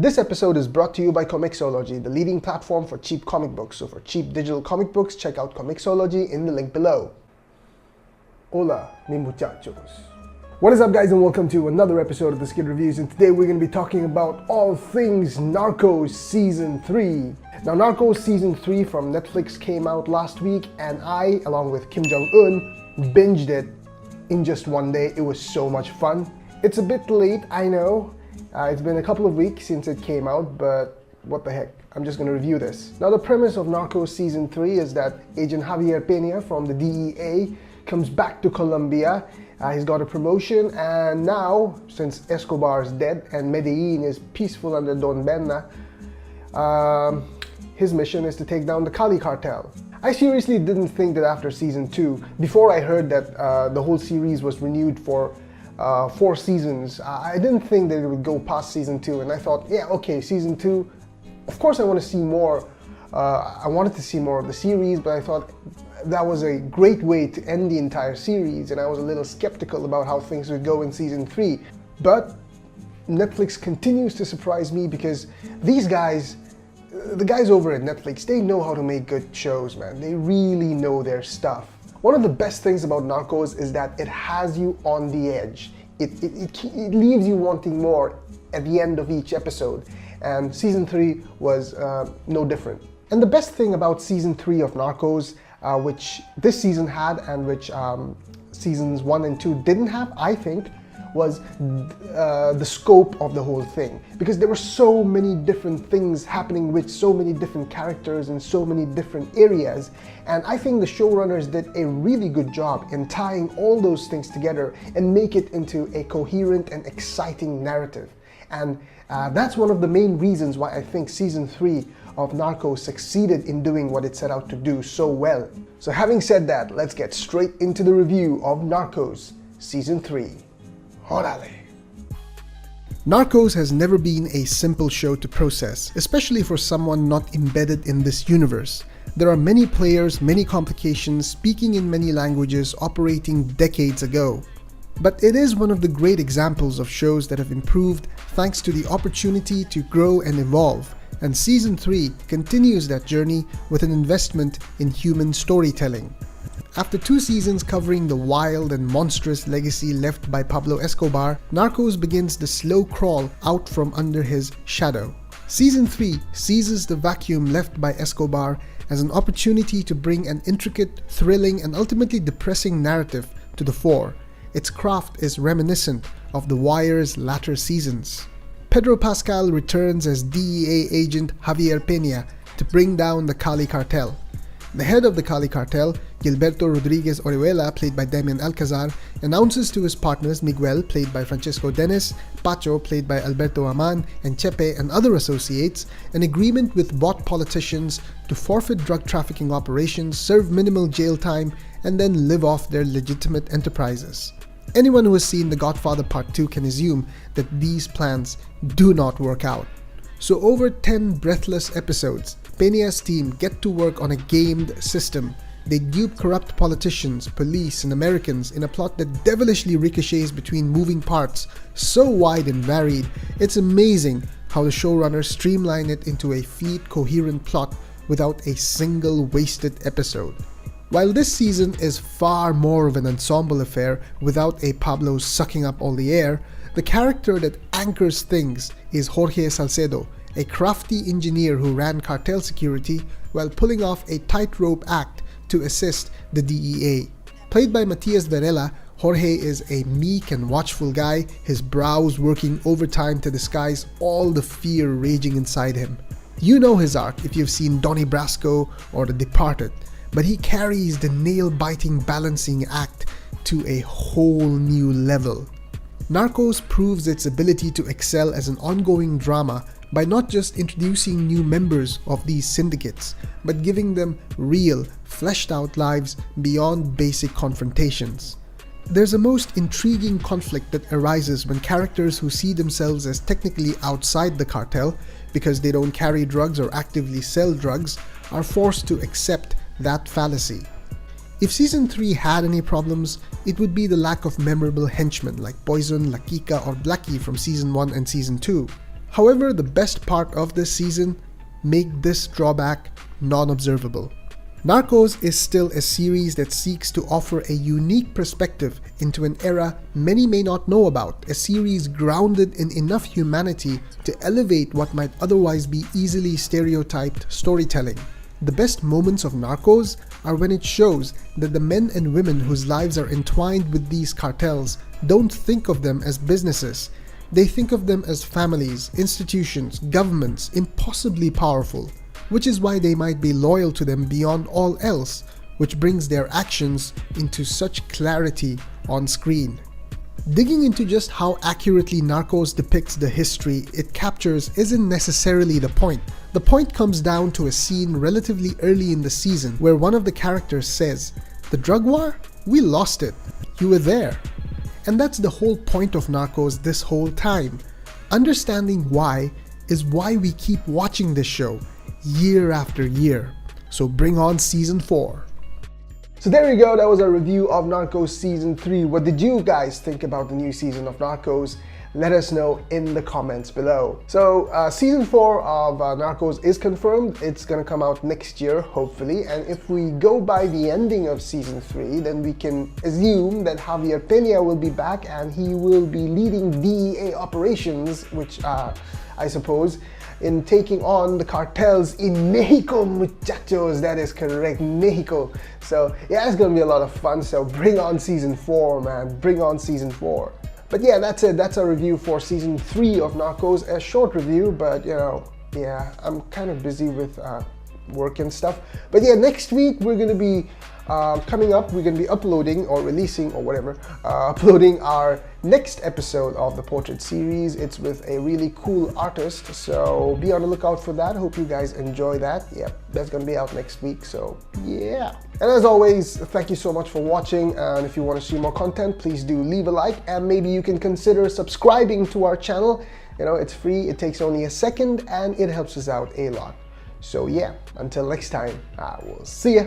This episode is brought to you by Comixology, the leading platform for cheap comic books. So for cheap digital comic books, check out Comixology in the link below. Hola, mi muchachos. What is up, guys, and welcome to another episode of the Skid Reviews, and today we're going to be talking about all things Narcos Season 3. Now, Narcos Season 3 from Netflix came out last week, and I, along with Kim Jong-un, binged it in just one day. It was so much fun. It's a bit late, I know. It's been a couple of weeks since it came out, but what the heck, I'm just going to review this. Now, the premise of Narcos Season 3 is that Agent Javier Peña from the DEA comes back to Colombia. He's got a promotion, and now, since Escobar is dead and Medellin is peaceful under Don Benna, his mission is to take down the Cali cartel. I seriously didn't think that after Season 2, before I heard that the whole series was renewed for 4 seasons, I didn't think that it would go past Season 2, and I thought, yeah, okay, Season 2, of course I want to see more. I wanted to see more of the series, but I thought that was a great way to end the entire series, and I was a little skeptical about how things would go in Season 3. But Netflix continues to surprise me because these guys, the guys over at Netflix, they know how to make good shows, man. They really know their stuff. One of the best things about Narcos is that it has you on the edge. It leaves you wanting more at the end of each episode, and Season 3 was no different. And the best thing about Season 3 of Narcos, which this season had and which Seasons 1 and 2 didn't have, I think, was the scope of the whole thing. Because there were so many different things happening with so many different characters in so many different areas. And I think the showrunners did a really good job in tying all those things together and make it into a coherent and exciting narrative. And that's one of the main reasons why I think Season 3 of Narcos succeeded in doing what it set out to do so well. So having said that, let's get straight into the review of Narcos Season 3. Orale. Narcos has never been a simple show to process, especially for someone not embedded in this universe. There are many players, many complications, speaking in many languages, operating decades ago. But it is one of the great examples of shows that have improved thanks to the opportunity to grow and evolve, and Season 3 continues that journey with an investment in human storytelling. After 2 seasons covering the wild and monstrous legacy left by Pablo Escobar, Narcos begins the slow crawl out from under his shadow. Season 3 seizes the vacuum left by Escobar as an opportunity to bring an intricate, thrilling, and ultimately depressing narrative to the fore. Its craft is reminiscent of The Wire's latter seasons. Pedro Pascal returns as DEA agent Javier Peña to bring down the Cali cartel. The head of the Cali cartel, Gilberto Rodriguez Orihuela, played by Damian Alcazar, announces to his partners Miguel, played by Francisco Dennis, Pacho, played by Alberto Aman, and Chepe and other associates, an agreement with bought politicians to forfeit drug trafficking operations, serve minimal jail time, and then live off their legitimate enterprises. Anyone who has seen The Godfather Part 2 can assume that these plans do not work out. So over 10 breathless episodes, Peña's team get to work on a gamed system. They dupe corrupt politicians, police, and Americans in a plot that devilishly ricochets between moving parts, so wide and varied, it's amazing how the showrunners streamline it into a fleet, coherent plot without a single wasted episode. While this season is far more of an ensemble affair without a Pablo sucking up all the air, the character that anchors things is Jorge Salcedo, a crafty engineer who ran cartel security while pulling off a tightrope act to assist the DEA. Played by Matias Varela, Jorge is a meek and watchful guy, his brows working overtime to disguise all the fear raging inside him. You know his arc if you've seen Donnie Brasco or The Departed, but he carries the nail-biting balancing act to a whole new level. Narcos proves its ability to excel as an ongoing drama by not just introducing new members of these syndicates, but giving them real, fleshed-out lives beyond basic confrontations. There's a most intriguing conflict that arises when characters who see themselves as technically outside the cartel, because they don't carry drugs or actively sell drugs, are forced to accept that fallacy. If Season 3 had any problems, it would be the lack of memorable henchmen like Poison, La Kika, or Blackie from Season 1 and Season 2. However, the best part of this season make this drawback non-observable. Narcos is still a series that seeks to offer a unique perspective into an era many may not know about, a series grounded in enough humanity to elevate what might otherwise be easily stereotyped storytelling. The best moments of Narcos are when it shows that the men and women whose lives are entwined with these cartels don't think of them as businesses. They think of them as families, institutions, governments, impossibly powerful, which is why they might be loyal to them beyond all else, which brings their actions into such clarity on screen. Digging into just how accurately Narcos depicts the history it captures isn't necessarily the point. The point comes down to a scene relatively early in the season where one of the characters says, "The drug war? We lost it. You were there." And that's the whole point of Narcos this whole time. Understanding why is why we keep watching this show year after year. So bring on season 4. So there you go, that was a review of Narcos season 3. What did you guys think about the new season of Narcos? Let us know in the comments below. So season 4 of Narcos is confirmed. It's gonna come out next year, hopefully. And if we go by the ending of season 3, then we can assume that Javier Peña will be back and he will be leading DEA operations, which I suppose, in taking on the cartels in Mexico, muchachos. That is correct, Mexico. So yeah, it's gonna be a lot of fun. So bring on season 4, man. Bring on season 4. But yeah, that's it. That's a review for season 3 of Narcos. A short review, but you know, yeah, I'm kind of busy with work and stuff. But yeah, next week we're gonna be coming up. We're gonna be uploading or releasing or whatever, uploading our next episode of the Portrait series. It's with a really cool artist, so be on the lookout for that. Hope you guys enjoy that. Yep, that's gonna be out next week, so yeah. And as always, thank you so much for watching, and if you want to see more content, please do leave a like, and maybe you can consider subscribing to our channel. You know, it's free, it takes only a second, and it helps us out a lot. So yeah, until next time, I will see ya.